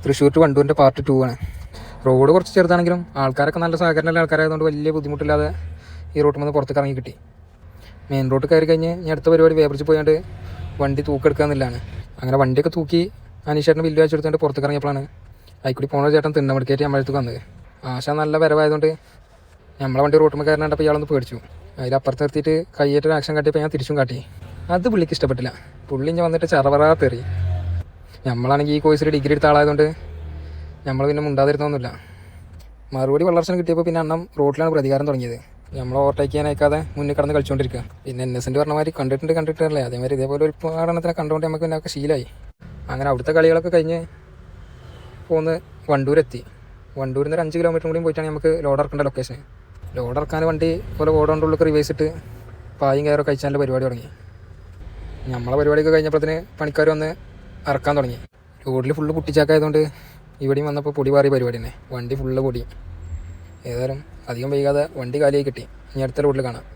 Thrissur to വണ്ടൂരിൻ്റെ part 2 ആണ്. Road കുറച്ച് ചെറുതാണെങ്കിലും ആൾക്കാരൊക്കെ നല്ല സഹകരണമുള്ള ആൾക്കാരായതുകൊണ്ട് വലിയ ബുദ്ധിമുട്ടില്ലാതെ ഈ റോട്ടിൽ നിന്ന് പുറത്തേക്ക് ഇറങ്ങി കിട്ടി. മെയിൻ റോഡ് കയറി കഴിഞ്ഞ് ഞാൻ അടുത്ത പരിപാടി വേബ്രിഡ്ജ് പോയാണ്ട് വണ്ടി തൂക്കെടുക്കാമെന്നില്ലാണ്. അങ്ങനെ വണ്ടിയൊക്കെ തൂക്കി അനീഷേട്ടന് ബില്ല് വെച്ചെടുത്തുകൊണ്ട് പുറത്തേക്ക് ഇറങ്ങിയപ്പോഴാണ് അതിക്കൂടി പോണ ചേട്ടൻ തിണ്ണമടിക്കേറ്റ് നമ്മളടുത്ത് വന്നത്. ആശ നല്ല വരവായതുകൊണ്ട് നമ്മളെ വണ്ടി റോട്ടുമ്പോൾ കയറാണ്ടപ്പോൾ ഇയാളൊന്ന് പേടിച്ചു. അതിലപ്പുറത്ത് നിർത്തിയിട്ട് കയ്യേറ്റൊരു ആക്ഷൻ കാട്ടിയപ്പോൾ ഞാൻ തിരിച്ചും കാട്ടി. അത് പുള്ളിക്ക് ഇഷ്ടപ്പെട്ടില്ല. പുള്ളി ഞാൻ വന്നിട്ട് ചറവറാ തെറി. നമ്മളാണെങ്കിൽ ഈ കോഴ്സിൽ ഡിഗ്രി എടുത്ത ആളായതുകൊണ്ട് നമ്മൾ പിന്നെ മുണ്ടാതിരുന്നൊന്നുമില്ല. മറുപടി വളർച്ച കിട്ടിയപ്പോൾ പിന്നെ അണ്ണം റോഡിലാണ് പ്രതികാരം തുടങ്ങിയത്. നമ്മൾ ഓവർടേക്ക് ചെയ്യാൻ അയക്കാതെ മുന്നിൽ കടന്ന് കളിച്ചുകൊണ്ടിരിക്കുക. പിന്നെ എന്നസെൻ്റ് പറഞ്ഞ മാതിരി കണ്ടിട്ടല്ലേ, അതേമാതിരി ഇതേപോലെ ഒരു പാടനത്തിനെ കണ്ടുകൊണ്ട് നമുക്ക് പിന്നെ ഒക്കെ ശീലമായി. അങ്ങനെ അവിടുത്തെ കളികളൊക്കെ കഴിഞ്ഞ് പോന്ന് വണ്ടൂരെത്തി. വണ്ടൂരിൽ നിന്ന് 5 കിലോമീറ്റർ കൂടി പോയിട്ടാണ് നമുക്ക് ലോഡ് ഇറക്കേണ്ട ലൊക്കേഷൻ. ലോഡ് ഇറക്കാൻ വണ്ടി പോലെ ഓടോണ്ടുള്ളൊക്കെ റിവേഴ്സ് ഇട്ട് പായും കയറൊക്കെ കഴിച്ചാൽ പരിപാടി തുടങ്ങി. നമ്മളെ പരിപാടിയൊക്കെ കഴിഞ്ഞപ്പോഴത്തേന് പണിക്കാർ വന്ന് ഇറക്കാൻ തുടങ്ങി. റോഡിൽ ഫുള്ള് പൊട്ടിച്ചാക്കായതുകൊണ്ട് ഇവിടെയും വന്നപ്പോൾ പൊടി പാറിയ പരിപാടി തന്നെ. വണ്ടി ഫുള്ള് പൊടി. ഏതായാലും അധികം വൈകാതെ വണ്ടി കാലിയായി കിട്ടി. ഇനി അടുത്ത റോഡിൽ കാണാം.